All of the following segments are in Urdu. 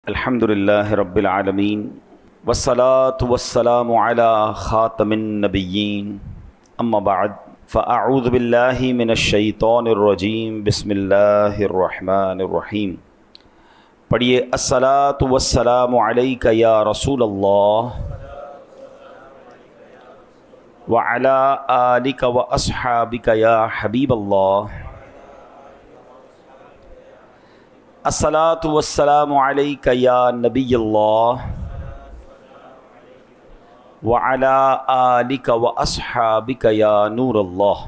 الحمدللہ رب العالمین والصلاة والسلام علی خاتم النبیین اما بعد فاعوذ باللہ من الشیطان الرجیم بسم اللہ الرحمن الرحیم۔ پڑھیے الصلاة والسلام علیک یا رسول اللہ وعلی آلک واصحابک یا حبیب اللہ۔ الصلاة والسلام علیک یا نبی اللہ وعلی آلک واصحابک یا نور اللہ۔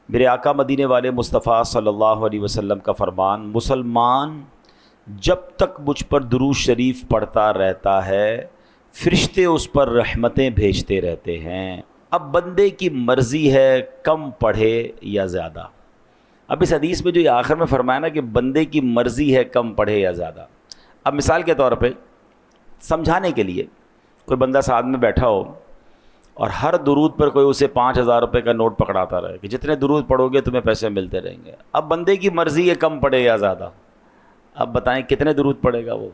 میرے آقا مدینے والے مصطفیٰ صلی اللہ علیہ وسلم کا فرمان، مسلمان جب تک مجھ پر درود شریف پڑھتا رہتا ہے فرشتے اس پر رحمتیں بھیجتے رہتے ہیں۔ اب بندے کی مرضی ہے کم پڑھے یا زیادہ۔ اب اس حدیث میں جو یہ آخر میں فرمایا نا کہ بندے کی مرضی ہے کم پڑھے یا زیادہ، اب مثال کے طور پہ سمجھانے کے لیے کوئی بندہ ساتھ میں بیٹھا ہو اور ہر درود پر کوئی اسے 5,000 روپے کا نوٹ پکڑاتا رہے کہ جتنے درود پڑھو گے تمہیں پیسے ملتے رہیں گے۔ اب بندے کی مرضی ہے کم پڑھے یا زیادہ، اب بتائیں کتنے درود پڑھے گا وہ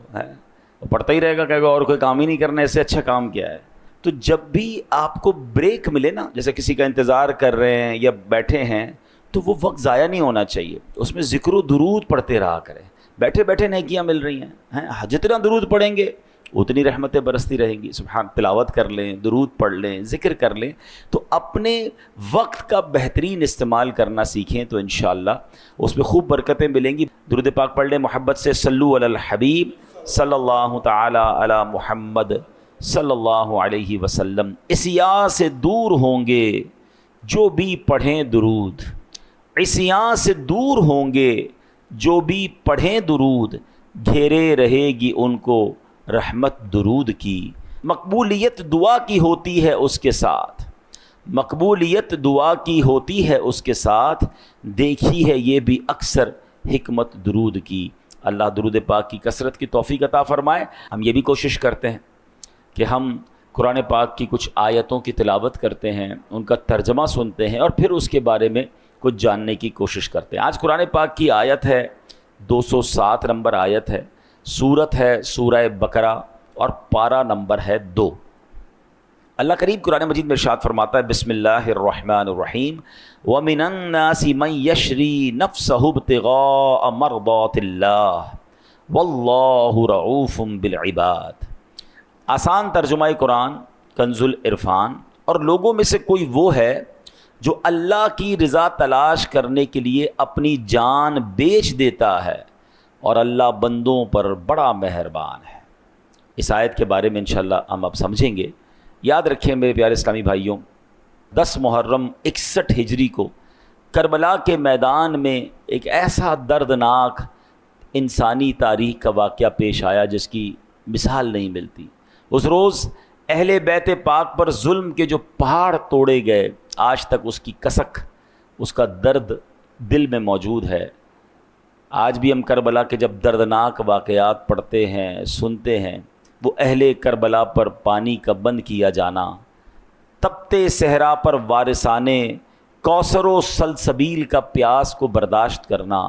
پڑھتا ہی رہے گا، کہے گا اور کوئی کام ہی نہیں کرنا، اس سے اچھا کام کیا ہے۔ تو جب بھی آپ کو بریک ملے نا، جیسے کسی کا انتظار کر رہے ہیں یا بیٹھے ہیں، تو وہ وقت ضائع نہیں ہونا چاہیے، اس میں ذکر و درود پڑھتے رہا کریں۔ بیٹھے بیٹھے نیکیاں مل رہی ہیں، جتنا درود پڑھیں گے اتنی رحمتیں برستی رہیں گی۔ سبحان، تلاوت کر لیں، درود پڑھ لیں، ذکر کر لیں، تو اپنے وقت کا بہترین استعمال کرنا سیکھیں تو انشاءاللہ اس میں خوب برکتیں ملیں گی۔ درود پاک پڑھ لیں، محبت سے صلو علی الحبیب صلی اللہ تعالی علی محمد صلی اللہ علیہ وسلم۔ عصیاں سے دور ہوں گے جو بھی پڑھیں درود، عصیاں سے دور ہوں گے جو بھی پڑھیں درود، گھیرے رہے گی ان کو رحمت درود کی۔ مقبولیت دعا کی ہوتی ہے اس کے ساتھ، مقبولیت دعا کی ہوتی ہے اس کے ساتھ، دیکھی ہے یہ بھی اکثر حکمت درود کی۔ اللہ درود پاک کی کثرت کی توفیق عطا فرمائے۔ ہم یہ بھی کوشش کرتے ہیں کہ ہم قرآن پاک کی کچھ آیتوں کی تلاوت کرتے ہیں، ان کا ترجمہ سنتے ہیں اور پھر اس کے بارے میں کچھ جاننے کی کوشش کرتے ہیں۔ آج قرآن پاک کی آیت ہے 207 نمبر آیت ہے، سورت ہے سورہ بقرہ اور پارہ نمبر ہے 2۔ اللہ کریم قرآن مجید میں ارشاد فرماتا ہے، بسم اللہ الرحمن الرحیم، وَمِنَ النَّاسِ مَن يَشْرِي نَفْسَهُ ابْتِغَاءَ مَرْضَاتِ اللَّهِ وَاللَّهُ رَءُوفٌ بِالْعِبَادِ۔ آسان ترجمہ قرآن کنز العرفان، اور لوگوں میں سے کوئی وہ ہے جو اللہ کی رضا تلاش کرنے کے لیے اپنی جان بیچ دیتا ہے، اور اللہ بندوں پر بڑا مہربان ہے۔ اس آیت کے بارے میں انشاءاللہ ہم اب سمجھیں گے۔ یاد رکھیں میرے پیارے اسلامی بھائیوں، 10 محرم 61 ہجری کو کربلا کے میدان میں ایک ایسا دردناک انسانی تاریخ کا واقعہ پیش آیا جس کی مثال نہیں ملتی۔ اس روز اہل بیت پاک پر ظلم کے جو پہاڑ توڑے گئے، آج تک اس کی کسک، اس کا درد دل میں موجود ہے۔ آج بھی ہم کربلا کے جب دردناک واقعات پڑھتے ہیں، سنتے ہیں، وہ اہل کربلا پر پانی کا بند کیا جانا، تپتے صحرا پر وارثانے کوثر و سلسبیل کا پیاس کو برداشت کرنا،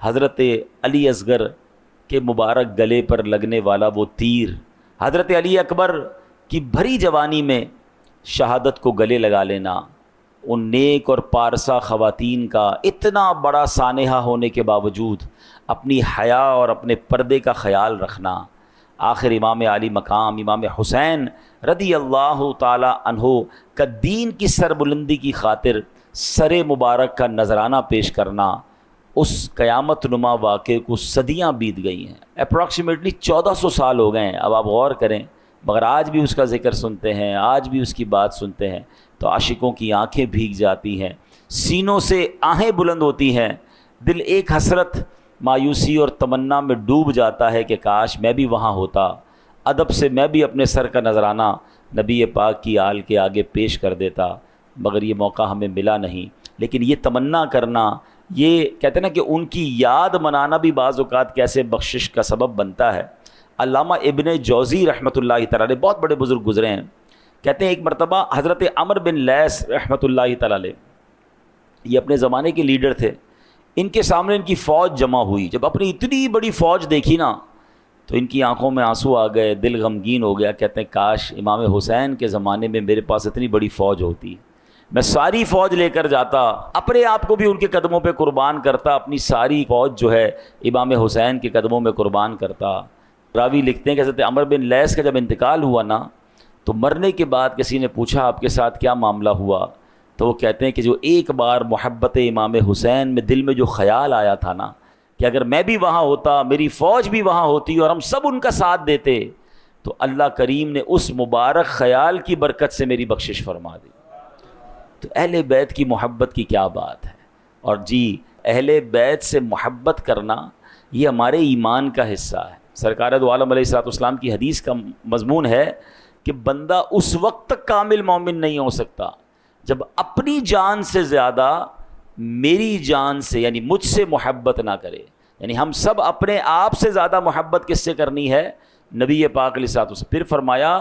حضرت علی اصغر کے مبارک گلے پر لگنے والا وہ تیر، حضرت علی اکبر کی بھری جوانی میں شہادت کو گلے لگا لینا، ان نیک اور پارسا خواتین کا اتنا بڑا سانحہ ہونے کے باوجود اپنی حیا اور اپنے پردے کا خیال رکھنا، آخر امام علی مقام امام حسین رضی اللہ تعالی عنہ کا دین کی سربلندی کی خاطر سر مبارک کا نذرانہ پیش کرنا، اس قیامت نما واقعے کو صدیاں بیت گئی ہیں، اپروکسیمیٹلی 1400 سال ہو گئے ہیں۔ اب آپ غور کریں، مگر آج بھی اس کا ذکر سنتے ہیں، آج بھی اس کی بات سنتے ہیں تو عاشقوں کی آنکھیں بھیگ جاتی ہیں، سینوں سے آہیں بلند ہوتی ہیں، دل ایک حسرت، مایوسی اور تمنا میں ڈوب جاتا ہے کہ کاش میں بھی وہاں ہوتا، ادب سے میں بھی اپنے سر کا نذرانہ نبی پاک کی آل کے آگے پیش کر دیتا، مگر یہ موقع ہمیں ملا نہیں۔ لیکن یہ تمنا کرنا، یہ کہتے ہیں نا کہ ان کی یاد منانا بھی بعض اوقات کیسے بخشش کا سبب بنتا ہے۔ علامہ ابن جوزی رحمۃ اللہ تعالی علیہ، بہت بڑے بزرگ گزرے ہیں، کہتے ہیں ایک مرتبہ حضرت عمرو بن لیث رحمۃ اللہ تعالی علیہ، یہ اپنے زمانے کے لیڈر تھے، ان کے سامنے ان کی فوج جمع ہوئی. جب اپنی اتنی بڑی فوج دیکھی نا تو ان کی آنکھوں میں آنسو آ گئے, دل غمگین ہو گیا. کہتے ہیں کاش امام حسین کے زمانے میں میرے پاس اتنی بڑی فوج ہوتی, میں ساری فوج لے کر جاتا, اپنے آپ کو بھی ان کے قدموں پہ قربان کرتا, اپنی ساری فوج جو ہے امام حسین کے قدموں میں قربان کرتا. راوی لکھتے ہیں کہ حضرت عمر بن لیث کا جب انتقال ہوا نا تو مرنے کے بعد کسی نے پوچھا آپ کے ساتھ کیا معاملہ ہوا, تو وہ کہتے ہیں کہ جو ایک بار محبت امام حسین میں دل میں جو خیال آیا تھا نا کہ اگر میں بھی وہاں ہوتا, میری فوج بھی وہاں ہوتی اور ہم سب ان کا ساتھ دیتے, تو اللہ کریم نے اس مبارک خیال کی برکت سے میری بخشش فرما دی. تو اہل بیت کی محبت کی کیا بات ہے. اور جی اہل بیت سے محبت کرنا یہ ہمارے ایمان کا حصہ ہے. سرکار دو عالم علیہ الصلوۃ والسلام کی حدیث کا مضمون ہے کہ بندہ اس وقت تک کامل مومن نہیں ہو سکتا جب اپنی جان سے زیادہ میری جان سے یعنی مجھ سے محبت نہ کرے. یعنی ہم سب اپنے آپ سے زیادہ محبت کس سے کرنی ہے؟ نبی پاک علیہ الصلوۃ والسلام. پھر فرمایا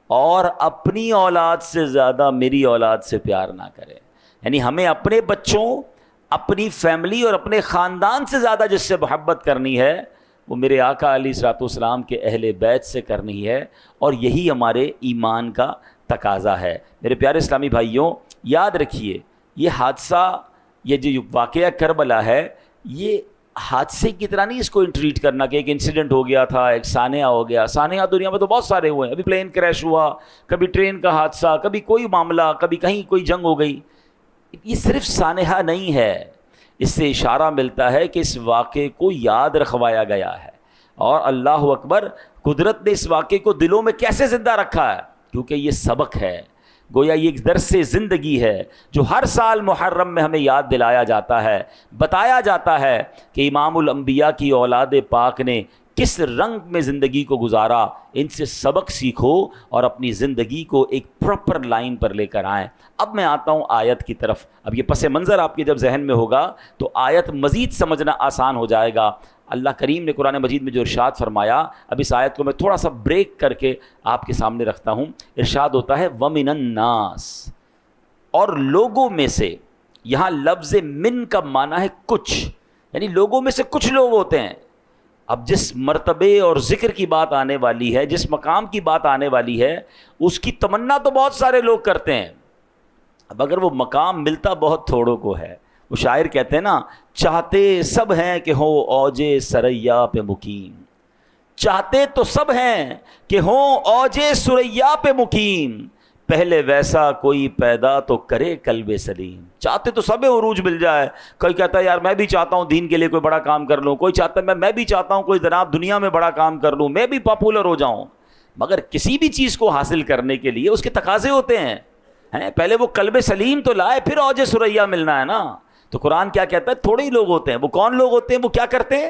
اور اپنی اولاد سے زیادہ میری اولاد سے پیار نہ کرے. یعنی ہمیں اپنے بچوں, اپنی فیملی اور اپنے خاندان سے زیادہ جس سے محبت کرنی ہے وہ میرے آقا علیہ الصلوۃ والسلام کے اہل بیت سے کرنی ہے, اور یہی ہمارے ایمان کا تقاضا ہے. میرے پیارے اسلامی بھائیوں, یاد رکھیے یہ حادثہ, یہ جو واقعہ کربلا ہے, یہ حادثے کی طرح نہیں اس کو ٹریٹ کرنا کہ ایک انسیڈنٹ ہو گیا تھا, ایک سانحہ ہو گیا. سانحہ دنیا میں تو بہت سارے ہوئے ہیں, ابھی پلین کریش ہوا, کبھی ٹرین کا حادثہ, کبھی کوئی معاملہ, کبھی کہیں کوئی جنگ ہو گئی. یہ صرف سانحہ نہیں ہے, اس سے اشارہ ملتا ہے کہ اس واقعے کو یاد رکھوایا گیا ہے. اور اللہ اکبر, قدرت نے اس واقعے کو دلوں میں کیسے زندہ رکھا ہے, کیونکہ یہ سبق ہے. گویا یہ ایک درس زندگی ہے جو ہر سال محرم میں ہمیں یاد دلایا جاتا ہے, بتایا جاتا ہے کہ امام الانبیاء کی اولاد پاک نے کس رنگ میں زندگی کو گزارا. ان سے سبق سیکھو اور اپنی زندگی کو ایک پراپر لائن پر لے کر آئیں. اب میں آتا ہوں آیت کی طرف. اب یہ پس منظر آپ کے جب ذہن میں ہوگا تو آیت مزید سمجھنا آسان ہو جائے گا. اللہ کریم نے قرآن مجید میں جو ارشاد فرمایا, اب اس آیت کو میں تھوڑا سا بریک کر کے آپ کے سامنے رکھتا ہوں. ارشاد ہوتا ہے وَمِنَ النَّاسِ, اور لوگوں میں سے. یہاں لفظ من کا معنی ہے کچھ, یعنی لوگوں میں سے کچھ لوگ ہوتے ہیں. اب جس مرتبے اور ذکر کی بات آنے والی ہے, جس مقام کی بات آنے والی ہے, اس کی تمنا تو بہت سارے لوگ کرتے ہیں, اب اگر وہ مقام ملتا بہت تھوڑوں کو ہے. وہ شاعر کہتے ہیں نا, چاہتے سب ہیں کہ ہوں اوجے سریا پہ مقیم. چاہتے تو سب ہیں کہ ہوں اوجے سریا پہ مقیم, پہلے ویسا کوئی پیدا تو کرے قلب سلیم. چاہتے تو سب عروج مل جائے. کوئی کہتا ہے یار میں بھی چاہتا ہوں دین کے لیے کوئی بڑا کام کر لوں, کوئی چاہتا ہے میں بھی چاہتا ہوں کوئی جناب دنیا میں بڑا کام کر لوں, میں بھی پاپولر ہو جاؤں. مگر کسی بھی چیز کو حاصل کرنے کے لیے اس کے تقاضے ہوتے ہیں. پہلے وہ قلب سلیم تو لائے, پھر اوج سریا ملنا ہے نا. تو قرآن کیا کہتا ہے, تھوڑے ہی لوگ ہوتے ہیں. وہ کون لوگ ہوتے ہیں, وہ کیا کرتے ہیں؟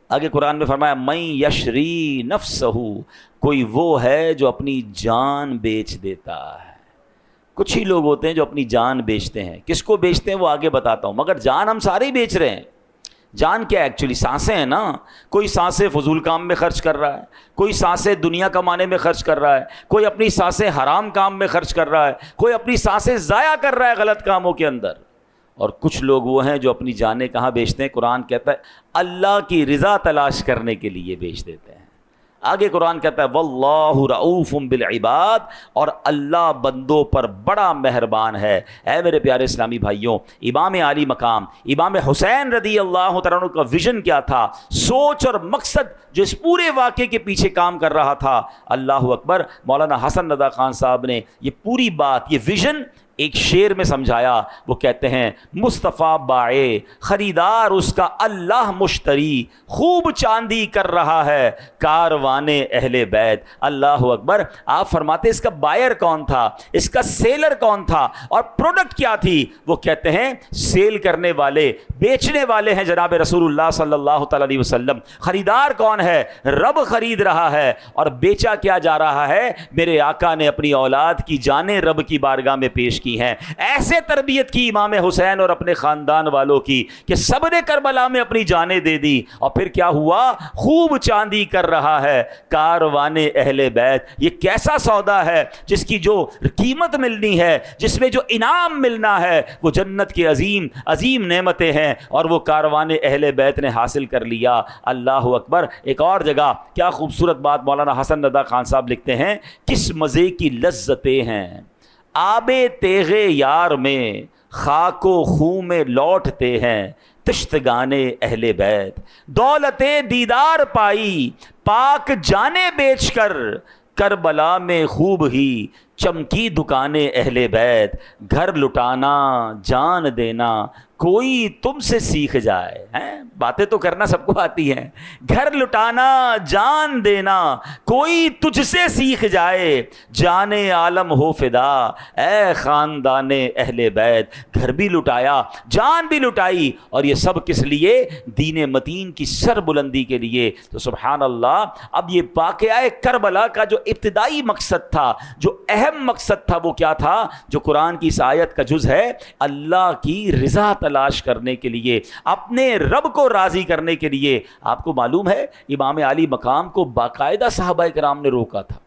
آگے قرآن میں فرمایا من یشری نفسہ, کوئی وہ ہے جو اپنی جان بیچ دیتا ہے. کچھ ہی لوگ ہوتے ہیں جو اپنی جان بیچتے ہیں. کس کو بیچتے ہیں وہ آگے بتاتا ہوں, مگر جان ہم سارے ہی بیچ رہے ہیں. جان کیا ہے ایکچولی؟ سانسیں ہیں نا. کوئی سانسیں فضول کام میں خرچ کر رہا ہے, کوئی سانسیں دنیا کمانے میں خرچ کر رہا ہے, کوئی اپنی سانسیں حرام کام میں خرچ کر رہا ہے, کوئی اپنی سانسیں ضائع کر رہا ہے غلط کاموں کے اندر. اور کچھ لوگ وہ ہیں جو اپنی جانیں کہاں بیچتے ہیں؟ قرآن کہتا ہے اللہ کی رضا تلاش کرنے کے لیے بیچ دیتے ہیں. آگے قرآن کہتا ہے واللہ رؤوف بالعباد, اور اللہ بندوں پر بڑا مہربان ہے. اے میرے پیارے اسلامی بھائیوں, امام عالی مقام امام حسین رضی اللہ تعالیٰ عنہ کا ویژن کیا تھا, سوچ اور مقصد جو اس پورے واقعے کے پیچھے کام کر رہا تھا. اللہ اکبر. مولانا حسن رضا خان صاحب نے یہ پوری بات, یہ ویژن ایک شعر میں سمجھایا. وہ کہتے ہیں مصطفیٰ بائے خریدار اس کا اللہ مشتری, خوب چاندی کر رہا ہے کاروان اہل بیت. اللہ اکبر. آپ فرماتے اس کا بائر کون تھا, اس کا سیلر کون تھا, اور پروڈکٹ کیا تھی؟ وہ کہتے ہیں سیل کرنے والے, بیچنے والے ہیں جناب رسول اللہ صلی اللہ تعالی علیہ وسلم. خریدار کون ہے؟ رب خرید رہا ہے. اور بیچا کیا جا رہا ہے؟ میرے آقا نے اپنی اولاد کی جانیں رب کی بارگاہ میں پیش کی ہیں. ایسے تربیت کی امام حسین اور اپنے خاندان والوں کی کہ سب نے کربلا میں اپنی جانیں دے دی. اور پھر کیا ہوا؟ خوب چاندی کر رہا ہے کاروان اہل بیت. یہ کیسا سودا ہے جس کی جو قیمت ملنی ہے، جس میں جو انعام ملنا ہے، وہ جنت کے عظیم عظیم نعمتیں ہیں، اور وہ کاروان اہل بیت نے حاصل کر لیا. اللہ اکبر. ایک اور جگہ کیا خوبصورت بات مولانا حسن رضا خان صاحب لکھتے ہیں، کس مزے کی لذتیں ہیں آب تیغ یار میں، خاک و خون میں لوٹتے ہیں تشتگانے اہل بیت. دولت دیدار پائی پاک جانے بیچ کر، کربلا میں خوب ہی چمکی دکانیں اہل بیت. گھر لٹانا جان دینا کوئی تم سے سیکھ جائے. باتیں تو کرنا سب کو آتی ہیں. گھر لٹانا جان دینا کوئی تجھ سے سیکھ جائے، جان عالم ہو فدا اے خاندان اہل بیت. گھر بھی لٹایا، جان بھی لٹائی، اور یہ سب کس لیے؟ دین متین کی سر بلندی کے لیے. تو سبحان اللہ. اب یہ واقعہ کربلا کا جو ابتدائی مقصد تھا، جو اہم مقصد تھا، وہ کیا تھا؟ جو قرآن کی اس آیت کا جز ہے، اللہ کی رضا تلاش کرنے کے لیے، اپنے رب کو راضی کرنے کے لیے. آپ کو معلوم ہے امام علی مقام کو باقاعدہ صحابہ کرام نے روکا تھا،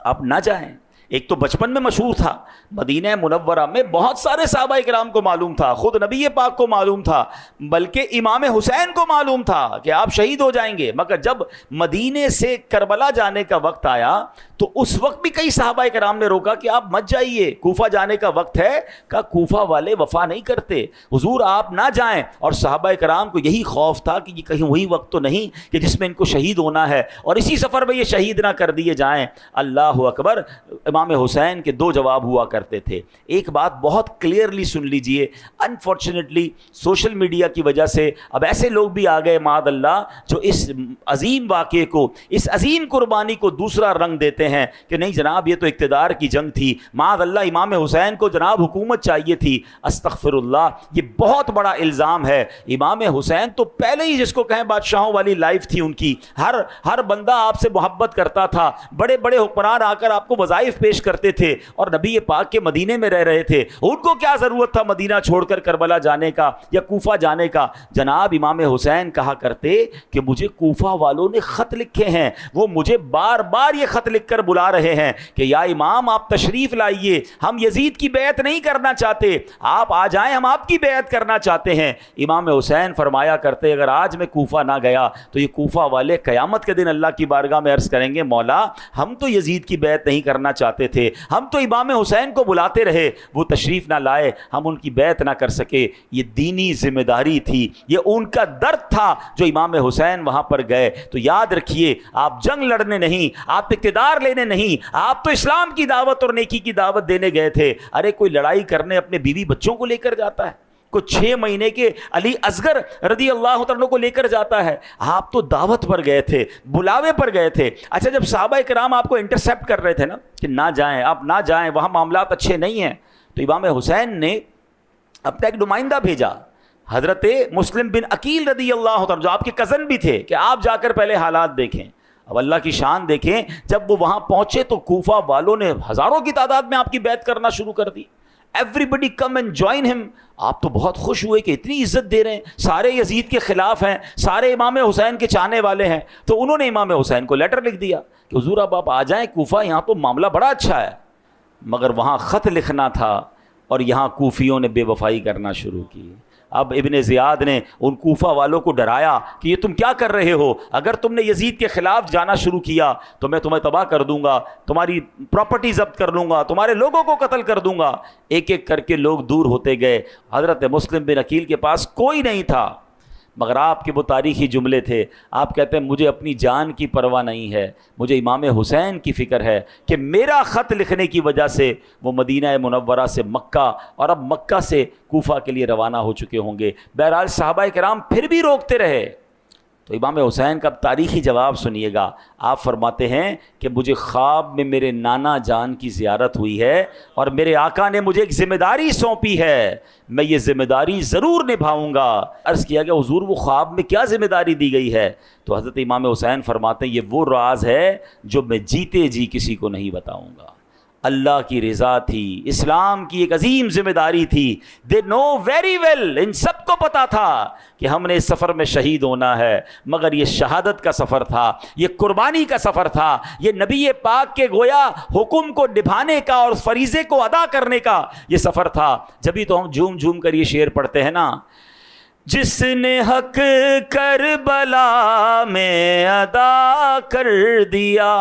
آپ نہ جائیں. ایک تو بچپن میں مشہور تھا، مدینہ منورہ میں بہت سارے صحابہ کرام کو معلوم تھا، خود نبی پاک کو معلوم تھا، بلکہ امام حسین کو معلوم تھا کہ آپ شہید ہو جائیں گے. مگر جب مدینے سے کربلا جانے کا وقت آیا تو اس وقت بھی کئی صحابہ کرام نے روکا کہ آپ مت جائیے، کوفہ جانے کا وقت ہے. کہا کوفہ والے وفا نہیں کرتے، حضور آپ نہ جائیں. اور صحابہ کرام کو یہی خوف تھا کہ یہ کہیں وہی وقت تو نہیں کہ جس میں ان کو شہید ہونا ہے اور اسی سفر میں یہ شہید نہ کر دیے جائیں. اللہ اکبر. امام حسین کے دو جواب ہوا کرتے تھے. ایک بات بہت کلیئرلی سن لیجئے، انفارچونیٹلی سوشل میڈیا کی وجہ سے اب ایسے لوگ بھی آ گئے معاذ اللہ جو اس عظیم واقعے کو، اس عظیم قربانی کو دوسرا رنگ دیتے ہیں کہ نہیں جناب یہ تو اقتدار کی جنگ تھی، معاذ اللہ امام حسین کو جناب حکومت چاہیے تھی. استغفر اللہ. یہ بہت بڑا الزام ہے. امام حسین تو پہلے ہی جس کو کہیں بادشاہوں والی لائف تھی ان کی، ہر بندہ آپ سے محبت کرتا تھا، بڑے بڑے حکمران آ کر آپ کو وظائف پیش کرتے تھے، اور نبی پاک کے مدینے میں رہ رہے تھے. ان کو کیا ضرورت تھا مدینہ چھوڑ کر کربلا جانے کا یا کوفہ جانے کا؟ جناب امام حسین کہا کرتے کہ مجھے کوفہ والوں نے خط لکھے ہیں، وہ مجھے بار بار یہ خط لکھ کر بلا رہے ہیں کہ یا امام آپ تشریف لائیے، ہم یزید کی بیعت نہیں کرنا چاہتے، آپ آ جائیں، ہم آپ کی بیعت کرنا چاہتے ہیں. امام حسین فرمایا کرتے اگر آج میں کوفہ نہ گیا تو یہ کوفہ والے قیامت کے دن اللہ کی بارگاہ میں عرض کریں گے مولا ہم تو یزید کی بیعت نہیں کرنا چاہتے تھے، ہم تو امام حسین کو بلاتے رہے، وہ تشریف نہ لائے، ہم ان کی بیعت نہ کر سکے. یہ دینی ذمہ داری تھی، یہ ان کا درد تھا جو امام حسین وہاں پر گئے. تو یاد رکھیے آپ جنگ لڑنے نہیں، آپ اقتدار لینے نہیں، آپ تو اسلام کی دعوت اور نیکی کی دعوت دینے گئے تھے. ارے کوئی لڑائی کرنے اپنے بیوی بچوں کو لے کر جاتا ہے، کوئی 6 مہینے کے علی اصغر رضی اللہ عنہ کو لے کر جاتا ہے. آپ تو دعوت پر گئے تھے، بلاوے پر گئے تھے. اچھا جب صحابہ کرام آپ کو انٹرسیپٹ کر رہے تھے نا کہ نہ جائیں، آپ نہ جائیں، وہاں معاملات اچھے نہیں ہیں، تو امام حسین نے اپنا ایک نمائندہ بھیجا حضرت مسلم بن عقیل رضی اللہ عنہ جو آپ کے کزن بھی تھے کہ آپ جا کر پہلے حالات دیکھیں. اب اللہ کی شان دیکھیں، جب وہ وہاں پہنچے تو کوفہ والوں نے ہزاروں کی تعداد میں آپ کی بیعت کرنا شروع کر دی. Everybody come and join ہم. آپ تو بہت خوش ہوئے کہ اتنی عزت دے رہے ہیں، سارے یزید کے خلاف ہیں، سارے امام حسین کے چاہنے والے ہیں. تو انہوں نے امام حسین کو لیٹر لکھ دیا کہ حضور اب آپ آ جائیں کوفہ، یہاں تو معاملہ بڑا اچھا ہے. مگر وہاں خط لکھنا تھا اور یہاں کوفیوں نے بے وفائی کرنا شروع کی. اب ابن زیاد نے ان کوفہ والوں کو ڈرایا کہ یہ تم کیا کر رہے ہو، اگر تم نے یزید کے خلاف جانا شروع کیا تو میں تمہیں تباہ کر دوں گا، تمہاری پراپرٹی ضبط کر لوں گا، تمہارے لوگوں کو قتل کر دوں گا. ایک ایک کر کے لوگ دور ہوتے گئے. حضرت مسلم بن عقیل کے پاس کوئی نہیں تھا، مگر آپ کے وہ تاریخی جملے تھے. آپ کہتے ہیں مجھے اپنی جان کی پرواہ نہیں ہے، مجھے امام حسین کی فکر ہے کہ میرا خط لکھنے کی وجہ سے وہ مدینہ منورہ سے مکہ اور اب مکہ سے کوفہ کے لیے روانہ ہو چکے ہوں گے. بہرحال صحابہ کرام پھر بھی روکتے رہے. تو امام حسین کا تاریخی جواب سنیے گا. آپ فرماتے ہیں کہ مجھے خواب میں میرے نانا جان کی زیارت ہوئی ہے اور میرے آقا نے مجھے ایک ذمہ داری سونپی ہے، میں یہ ذمہ داری ضرور نبھاؤں گا. عرض کیا کہ حضور وہ خواب میں کیا ذمہ داری دی گئی ہے؟ تو حضرت امام حسین فرماتے ہیں یہ وہ راز ہے جو میں جیتے جی کسی کو نہیں بتاؤں گا. اللہ کی رضا تھی، اسلام کی ایک عظیم ذمہ داری تھی. دے نو ویری ویل، ان سب کو پتا تھا کہ ہم نے اس سفر میں شہید ہونا ہے، مگر یہ شہادت کا سفر تھا، یہ قربانی کا سفر تھا، یہ نبی پاک کے گویا حکم کو نبھانے کا اور فریضے کو ادا کرنے کا یہ سفر تھا. جبھی تو ہم جھوم جھوم کر یہ شعر پڑھتے ہیں نا، جس نے حق کربلا میں ادا کر دیا،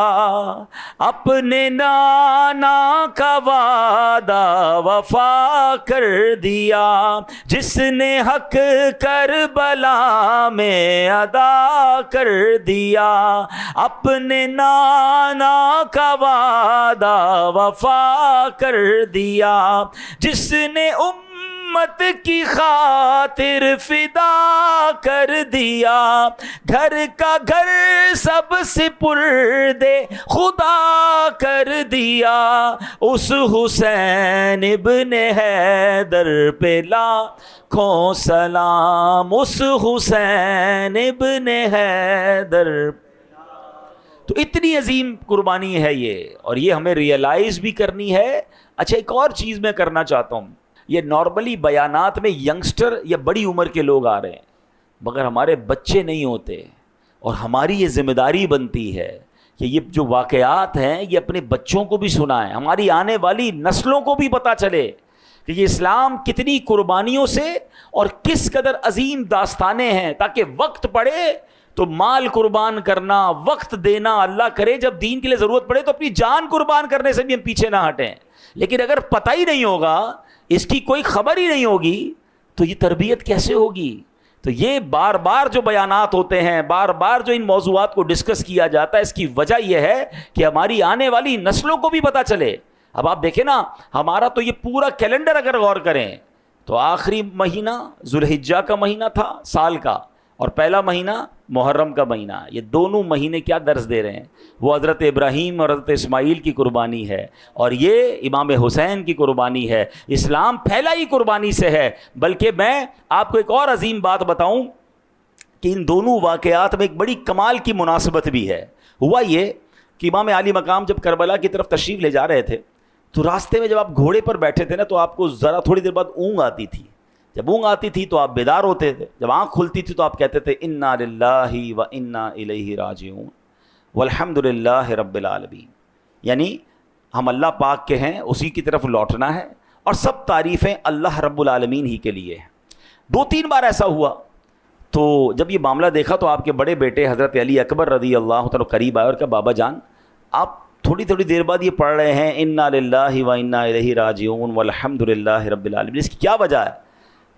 اپنے نانا کا وعدہ وفا کر دیا. جس نے حق کربلا میں ادا کر دیا، اپنے نانا کا وعدہ وفا کر دیا. جس نے امت کی خاطر فدا کر دیا، گھر کا گھر سب سپرد خدا کر دیا. اس حسین ابن حیدر پہ لاکھوں سلام، اس حسین ابن حیدر. تو اتنی عظیم قربانی ہے یہ، اور یہ ہمیں ریئلائز بھی کرنی ہے. اچھا، ایک اور چیز میں کرنا چاہتا ہوں. یہ نارملی بیانات میں ینگسٹر یا بڑی عمر کے لوگ آ رہے ہیں، مگر ہمارے بچے نہیں ہوتے، اور ہماری یہ ذمہ داری بنتی ہے کہ یہ جو واقعات ہیں یہ اپنے بچوں کو بھی سنائیں، ہماری آنے والی نسلوں کو بھی پتہ چلے کہ یہ اسلام کتنی قربانیوں سے اور کس قدر عظیم داستانیں ہیں، تاکہ وقت پڑے تو مال قربان کرنا، وقت دینا، اللہ کرے جب دین کے لیے ضرورت پڑے تو اپنی جان قربان کرنے سے بھی ہم پیچھے نہ ہٹیں. لیکن اگر پتہ ہی نہیں ہوگا، اس کی کوئی خبر ہی نہیں ہوگی، تو یہ تربیت کیسے ہوگی؟ تو یہ بار بار جو بیانات ہوتے ہیں، بار بار جو ان موضوعات کو ڈسکس کیا جاتا ہے، اس کی وجہ یہ ہے کہ ہماری آنے والی نسلوں کو بھی پتہ چلے. اب آپ دیکھیں نا، ہمارا تو یہ پورا کیلنڈر اگر غور کریں تو آخری مہینہ ذوالحجہ کا مہینہ تھا سال کا، اور پہلا مہینہ محرم کا مہینہ. یہ دونوں مہینے کیا درس دے رہے ہیں؟ وہ حضرت ابراہیم اور حضرت اسماعیل کی قربانی ہے، اور یہ امام حسین کی قربانی ہے. اسلام پھیلا ہی قربانی سے ہے. بلکہ میں آپ کو ایک اور عظیم بات بتاؤں کہ ان دونوں واقعات میں ایک بڑی کمال کی مناسبت بھی ہے. ہوا یہ کہ امام عالی مقام جب کربلا کی طرف تشریف لے جا رہے تھے تو راستے میں جب آپ گھوڑے پر بیٹھے تھے نا تو آپ کو ذرا تھوڑی دیر بعد اونگ آتی تھی. جب اونگ آتی تھی تو آپ بیدار ہوتے تھے، جب آنکھ کھلتی تھی تو آپ کہتے تھے انا للہ و انا الیہ راجعون والحمد للہ رب العالمین. یعنی ہم اللہ پاک کے ہیں، اسی کی طرف لوٹنا ہے، اور سب تعریفیں اللہ رب العالمین ہی کے لیے ہیں. 2-3 بار ایسا ہوا. تو جب یہ معاملہ دیکھا تو آپ کے بڑے بیٹے حضرت علی اکبر رضی اللہ تعالیٰ قریب آئے اور کہا بابا جان آپ تھوڑی دیر بعد یہ پڑھ رہے ہیں انا للہ و انا الیہ راجعون والحمد للہ رب العالمین، اس کی کیا وجہ ہے؟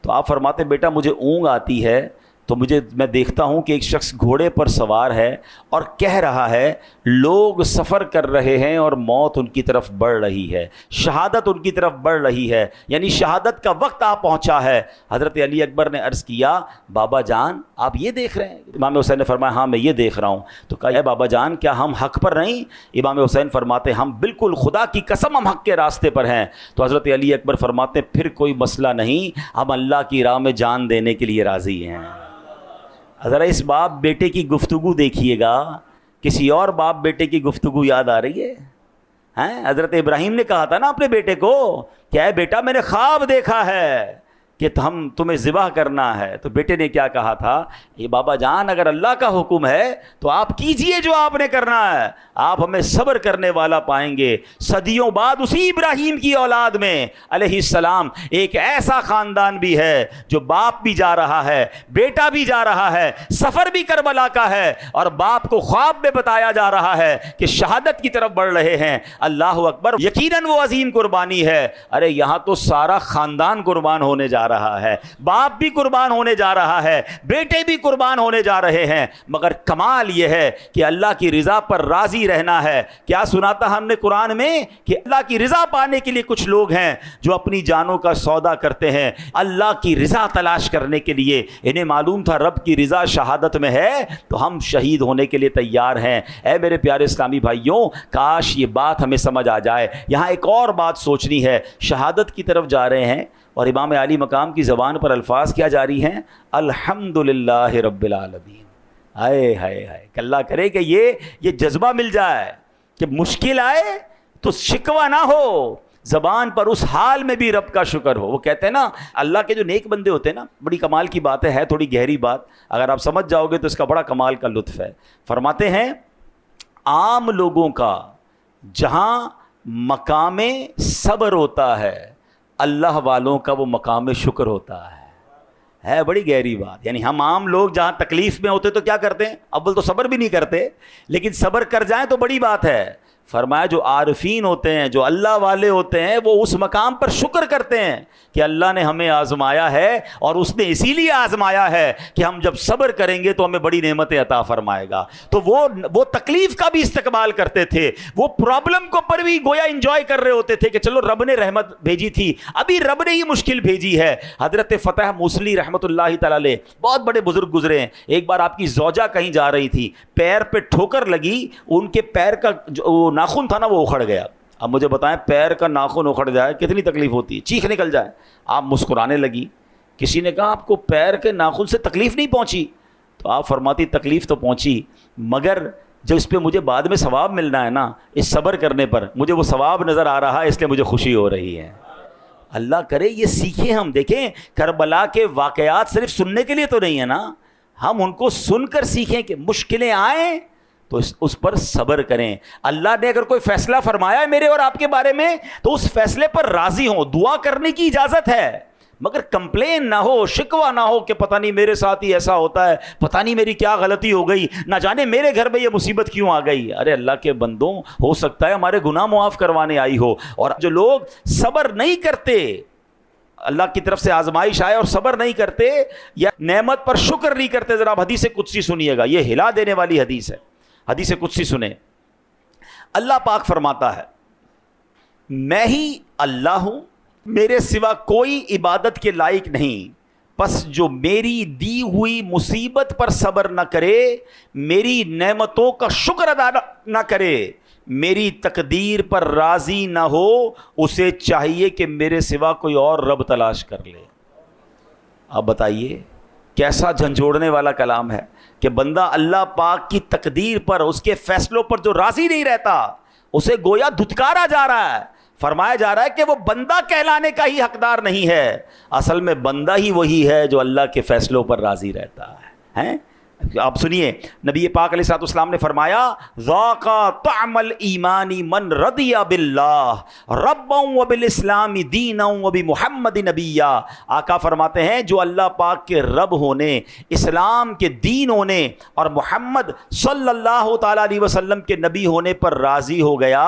تو آپ فرماتے ہیں بیٹا مجھے اونگ آتی ہے تو میں دیکھتا ہوں کہ ایک شخص گھوڑے پر سوار ہے اور کہہ رہا ہے لوگ سفر کر رہے ہیں اور موت ان کی طرف بڑھ رہی ہے، شہادت ان کی طرف بڑھ رہی ہے، یعنی شہادت کا وقت آ پہنچا ہے. حضرت علی اکبر نے عرض کیا بابا جان آپ یہ دیکھ رہے ہیں؟ امام حسین نے فرمایا ہاں میں یہ دیکھ رہا ہوں. تو کہا بابا جان کیا ہم حق پر نہیں؟ امام حسین فرماتے ہم بالکل خدا کی قسم ہم حق کے راستے پر ہیں. تو حضرت علی اکبر فرماتے پھر کوئی مسئلہ نہیں، ہم اللہ کی راہ میں جان دینے کے لیے راضی ہیں. ذرا اس باپ بیٹے کی گفتگو دیکھیے گا، کسی اور باپ بیٹے کی گفتگو یاد آ رہی ہے؟ حضرت ابراہیم نے کہا تھا نا اپنے بیٹے کو کہ اے بیٹا میں نے خواب دیکھا ہے کہ تمہیں ذبح کرنا ہے. تو بیٹے نے کیا کہا تھا؟ یہ بابا جان اگر اللہ کا حکم ہے تو آپ کیجئے جو آپ نے کرنا ہے، آپ ہمیں صبر کرنے والا پائیں گے. صدیوں بعد اسی ابراہیم کی اولاد میں علیہ السلام ایک ایسا خاندان بھی ہے جو باپ بھی جا رہا ہے، بیٹا بھی جا رہا ہے، سفر بھی کربلا کا ہے، اور باپ کو خواب میں بتایا جا رہا ہے کہ شہادت کی طرف بڑھ رہے ہیں. اللہ اکبر، یقیناً وہ عظیم قربانی ہے. ارے یہاں تو سارا خاندان قربان ہونے جا رہا ہے، باپ بھی قربان ہونے جا رہا ہے، بیٹے بھی قربان ہونے جا رہے ہیں. مگر کمال یہ ہے کہ اللہ کی رضا پر راضی رہنا ہے. کیا سناتا ہم نے قرآن میں کہ اللہ کی رضا پانے کے لیے کچھ لوگ ہیں جو اپنی جانوں کا سودا کرتے ہیں اللہ کی رضا تلاش کرنے کے لیے. انہیں معلوم تھا رب کی رضا شہادت میں ہے تو ہم شہید ہونے کے لیے تیار ہیں. اے میرے پیارے اسلامی بھائیوں، کاش یہ بات ہمیں سمجھ آ جائے. یہاں ایک اور بات سوچنی ہے، شہادت کی طرف جا رہے ہیں اور امام علی مقام کی زبان پر الفاظ کیا جاری ہیں؟ الحمدللہ رب العالمین. ہائے ہائے ہائے، اللہ کرے کہ یہ جذبہ مل جائے کہ مشکل آئے تو شکوہ نہ ہو زبان پر، اس حال میں بھی رب کا شکر ہو۔ وہ کہتے ہیں نا اللہ کے جو نیک بندے ہوتے ہیں نا، بڑی کمال کی بات ہے تھوڑی گہری بات، اگر آپ سمجھ جاؤ گے تو اس کا بڑا کمال کا لطف ہے۔ فرماتے ہیں عام لوگوں کا جہاں مقام صبر ہوتا ہے، اللہ والوں کا وہ مقام شکر ہوتا ہے بڑی گہری بات۔ یعنی ہم عام لوگ جہاں تکلیف میں ہوتے تو کیا کرتے ہیں؟ اول تو صبر بھی نہیں کرتے، لیکن صبر کر جائیں تو بڑی بات ہے۔ فرمایا جو عارفین ہوتے ہیں، جو اللہ والے ہوتے ہیں، وہ اس مقام پر شکر کرتے ہیں کہ اللہ نے ہمیں آزمایا ہے، اور اس نے اسی لیے آزمایا ہے کہ ہم جب صبر کریں گے تو ہمیں بڑی نعمتیں عطا فرمائے گا۔ تو وہ تکلیف کا بھی استقبال کرتے تھے، وہ پرابلم کو پر بھی گویا انجوائے کر رہے ہوتے تھے کہ چلو رب نے رحمت بھیجی تھی، ابھی رب نے ہی مشکل بھیجی ہے۔ حضرت فتح موصلی رحمۃ اللہ تعالی علیہ بہت بڑے بزرگ گزرے ہیں۔ ایک بار آپ کی زوجہ کہیں جا رہی تھی، پیر پہ ٹھوکر لگی، ان کے پیر کا جو ناخن تھا نا وہ اکھڑ گیا۔ اب مجھے بتائیں پیر کا ناخن اکھڑ جائے کتنی تکلیف ہوتی ہے، چیخ نکل جائے۔ آپ مسکرانے لگی۔ کسی نے کہا آپ کو پیر کے ناخن سے تکلیف نہیں پہنچی؟ تو آپ فرماتی تکلیف تو پہنچی، مگر جو اس پہ مجھے بعد میں ثواب ملنا ہے نا، اس صبر کرنے پر مجھے وہ ثواب نظر آ رہا ہے، اس لیے مجھے خوشی ہو رہی ہے۔ اللہ کرے یہ سیکھیں ہم۔ دیکھیں کربلا کے واقعات صرف سننے کے لیے تو نہیں ہے نا، ہم ان کو سن کر سیکھیں کہ مشکلیں آئیں تو اس پر صبر کریں۔ اللہ نے اگر کوئی فیصلہ فرمایا ہے میرے اور آپ کے بارے میں تو اس فیصلے پر راضی ہوں، دعا کرنے کی اجازت ہے، مگر کمپلین نہ ہو، شکوہ نہ ہو کہ پتہ نہیں میرے ساتھ ہی ایسا ہوتا ہے، پتہ نہیں میری کیا غلطی ہو گئی، نہ جانے میرے گھر میں یہ مصیبت کیوں آ گئی۔ ارے اللہ کے بندوں، ہو سکتا ہے ہمارے گناہ معاف کروانے آئی ہو۔ اور جو لوگ صبر نہیں کرتے، اللہ کی طرف سے آزمائش آئے اور صبر نہیں کرتے یا نعمت پر شکر نہیں کرتے، ذرا آپ حدیث قدسی سنیے گا، یہ ہلا دینے والی حدیث ہے۔ حدیث قدسی سنیں، اللہ پاک فرماتا ہے میں ہی اللہ ہوں، میرے سوا کوئی عبادت کے لائق نہیں، پس جو میری دی ہوئی مصیبت پر صبر نہ کرے، میری نعمتوں کا شکر ادا نہ کرے، میری تقدیر پر راضی نہ ہو، اسے چاہیے کہ میرے سوا کوئی اور رب تلاش کر لے۔ آپ بتائیے کیسا جھنجھوڑنے والا کلام ہے کہ بندہ اللہ پاک کی تقدیر پر، اس کے فیصلوں پر جو راضی نہیں رہتا، اسے گویا دھتکارا جا رہا ہے۔ فرمایا جا رہا ہے کہ وہ بندہ کہلانے کا ہی حقدار نہیں ہے، اصل میں بندہ ہی وہی ہے جو اللہ کے فیصلوں پر راضی رہتا ہے۔ آپ سنیے نبی پاک علیہ الصلوۃ والسلام نے فرمایا ذاق طعم الایمان من رضی باللہ ربا وبالاسلام دینا وبمحمد نبیا۔ آقا فرماتے ہیں جو اللہ پاک کے رب ہونے، اسلام کے دین ہونے اور محمد صلی اللہ تعالی علیہ وسلم کے نبی ہونے پر راضی ہو گیا،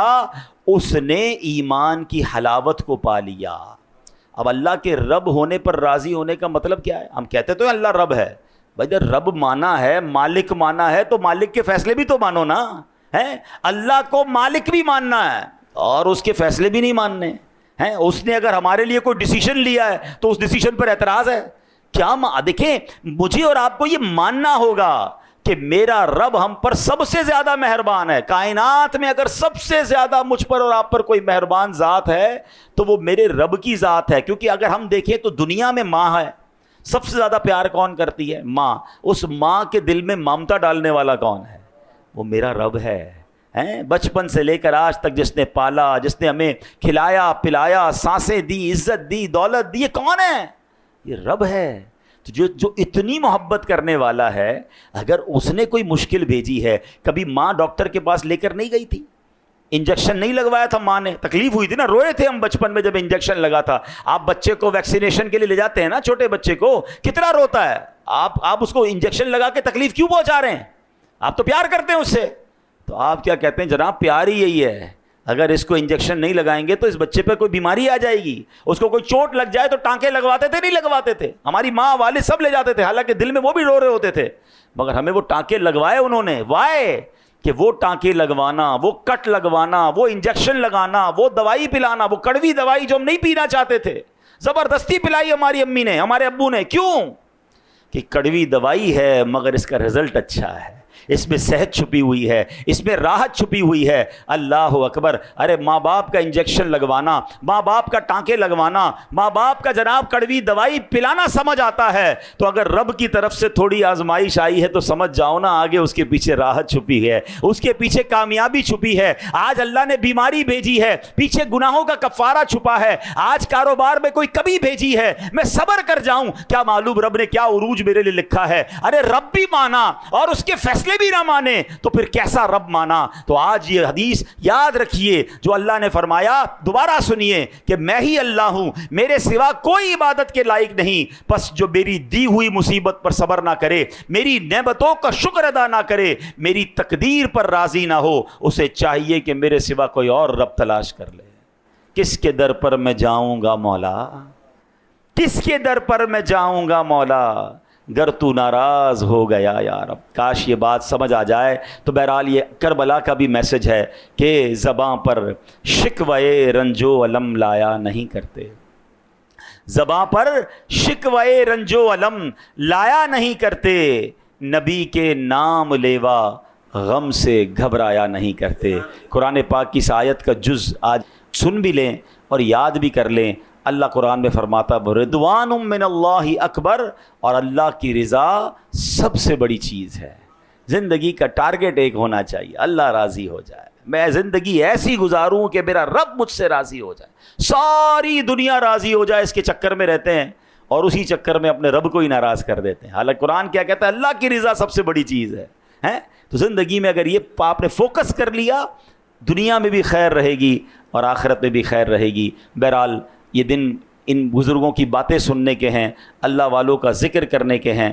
اس نے ایمان کی حلاوت کو پا لیا۔ اب اللہ کے رب ہونے پر راضی ہونے کا مطلب کیا ہے؟ ہم کہتے تو ہیں اللہ رب ہے، بھائی جب رب مانا ہے، مالک مانا ہے، تو مالک کے فیصلے بھی تو مانو نا، ہے اللہ کو مالک بھی ماننا ہے اور اس کے فیصلے بھی نہیں ماننے ہیں۔ اس نے اگر ہمارے لیے کوئی ڈیسیشن لیا ہے تو اس ڈیسیشن پر اعتراض ہے کیا؟ دیکھیں مجھے اور آپ کو یہ ماننا ہوگا کہ میرا رب ہم پر سب سے زیادہ مہربان ہے۔ کائنات میں اگر سب سے زیادہ مجھ پر اور آپ پر کوئی مہربان ذات ہے تو وہ میرے رب کی ذات ہے، کیونکہ اگر ہم دیکھیں تو دنیا میں ماں ہے، سب سے زیادہ پیار کون کرتی ہے؟ ماں۔ اس ماں کے دل میں ممتا ڈالنے والا کون ہے؟ وہ میرا رب ہے۔ بچپن سے لے کر آج تک جس نے پالا، جس نے ہمیں کھلایا پلایا، سانسیں دی، عزت دی، دولت دی، یہ کون ہے؟ یہ رب ہے۔ جو اتنی محبت کرنے والا ہے، اگر اس نے کوئی مشکل بھیجی ہے، کبھی ماں ڈاکٹر کے پاس لے کر نہیں گئی تھی؟ انجیکشن نہیں لگوایا تھا ماں نے، تکلیف ہوئی تھی نا، روئے تھے ہم بچپن میں جب انجیکشن لگا تھا۔ آپ بچے کو ویکسینیشن کے لیے لے جاتے ہیں نا، چھوٹے بچے کو کتنا روتا ہے، آپ اس کو انجیکشن لگا کے تکلیف کیوں پہنچا رہے ہیں؟ آپ تو پیار کرتے ہیں اس سے۔ تو آپ کیا کہتے ہیں؟ جناب پیار ہی یہی ہے، اگر اس کو انجیکشن نہیں لگائیں گے تو اس بچے پہ کوئی بیماری آ جائے گی، اس کو کوئی چوٹ لگ جائے تو ٹانکے لگواتے تھے نہیں لگواتے تھے؟ ہماری ماں والد سب لے جاتے تھے، حالانکہ دل میں وہ بھی رو رہے ہوتے تھے، مگر ہمیں وہ ٹانکے لگوائے انہوں نے۔ وائے کہ وہ ٹانکے لگوانا، وہ کٹ لگوانا، وہ انجیکشن لگانا، وہ دوائی پلانا، وہ کڑوی دوائی جو ہم نہیں پینا چاہتے تھے، زبردستی پلائی ہماری امی نے، ہمارے ابو نے۔ کیوں؟ کہ کڑوی دوائی ہے مگر اس کا رزلٹ اچھا ہے، اس میں صحت چھپی ہوئی ہے, اس میں راحت چھپی ہوئی ہے. اللہ اکبر. ارے ماں باپ کا انجیکشن لگوانا, ماں باپ کا ٹانکے لگوانا, ماں باپ کا جناب کڑوی دوائی پلانا سمجھ آتا ہے, تو اگر رب کی طرف سے تھوڑی آزمائش آئی ہے تو سمجھ جاؤ نا آگے اس کے پیچھے راحت چھپی ہے, اس کے پیچھے کامیابی چھپی ہے. آج اللہ نے بیماری بھیجی ہے, پیچھے گناہوں کا کفارہ چھپا ہے. آج کاروبار میں کوئی کمی بھیجی ہے, میں صبر کر جاؤں, کیا معلوم رب نے کیا عروج میرے لیے لکھا ہے. ارے رب بھی مانا اور اس کے فیصلے بھی نہ مانے تو پھر کیسا رب مانا. تو آج یہ حدیث یاد رکھیے جو اللہ نے فرمایا, دوبارہ سنیے کہ میں ہی اللہ ہوں, میرے سوا کوئی عبادت کے لائق نہیں. بس جو میری دی ہوئی مصیبت پر صبر نہ کرے, میری نعمتوں کا شکر ادا نہ کرے, میری تقدیر پر راضی نہ ہو, اسے چاہیے کہ میرے سوا کوئی اور رب تلاش کر لے. کس کے در پر میں جاؤں گا مولا, کس کے در پر میں جاؤں گا مولا, گر تو ناراض ہو گیا یا رب. کاش یہ بات سمجھ آ جائے. تو بہرحال یہ کربلا کا بھی میسج ہے کہ زباں پر شکوے رنجو علم لایا نہیں کرتے, زباں پر شکوے رنجو علم لایا نہیں کرتے, نبی کے نام لیوا غم سے گھبرایا نہیں کرتے. قرآن پاک کی اس آیت کا جز آج سن بھی لیں اور یاد بھی کر لیں. اللہ قرآن میں فرماتا رضوان من اللہ اکبر, اور اللہ کی رضا سب سے بڑی چیز ہے. زندگی کا ٹارگٹ ایک ہونا چاہیے, اللہ راضی ہو جائے. میں زندگی ایسی گزاروں کہ میرا رب مجھ سے راضی ہو جائے, ساری دنیا راضی ہو جائے, اس کے چکر میں رہتے ہیں اور اسی چکر میں اپنے رب کو ہی ناراض کر دیتے ہیں. حالانکہ قرآن کیا کہتا ہے, اللہ کی رضا سب سے بڑی چیز ہے. تو زندگی میں اگر یہ آپ نے فوکس کر لیا, دنیا میں بھی خیر رہے گی اور آخرت میں بھی خیر رہے گی. بہرحال یہ دن ان بزرگوں کی باتیں سننے کے ہیں, اللہ والوں کا ذکر کرنے کے ہیں.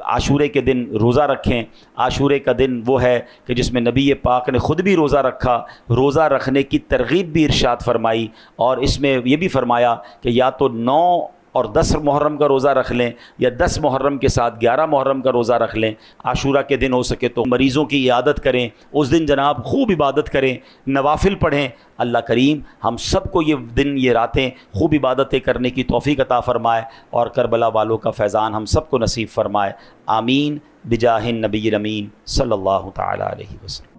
عاشورے کے دن روزہ رکھیں. عاشورے کا دن وہ ہے کہ جس میں نبی پاک نے خود بھی روزہ رکھا, روزہ رکھنے کی ترغیب بھی ارشاد فرمائی, اور اس میں یہ بھی فرمایا کہ یا تو 9 اور 10 محرم کا روزہ رکھ لیں, یا 10 محرم کے ساتھ 11 محرم کا روزہ رکھ لیں. عاشورہ کے دن ہو سکے تو مریضوں کی عیادت کریں, اس دن جناب خوب عبادت کریں, نوافل پڑھیں. اللہ کریم ہم سب کو یہ دن, یہ راتیں خوب عبادتیں کرنے کی توفیق عطا فرمائے, اور کربلا والوں کا فیضان ہم سب کو نصیب فرمائے. آمین بجاہ النبی الامین صلی اللہ تعالی علیہ وسلم.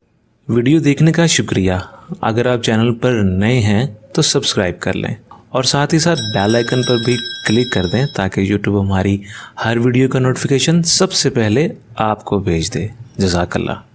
ویڈیو دیکھنے کا شکریہ. اگر آپ چینل پر نئے ہیں تو سبسکرائب کر لیں, اور ساتھ ہی ساتھ بیل آئیکن پر بھی کلک کر دیں تاکہ یوٹیوب ہماری ہر ویڈیو کا نوٹیفیکیشن سب سے پہلے آپ کو بھیج دے. جزاک اللہ.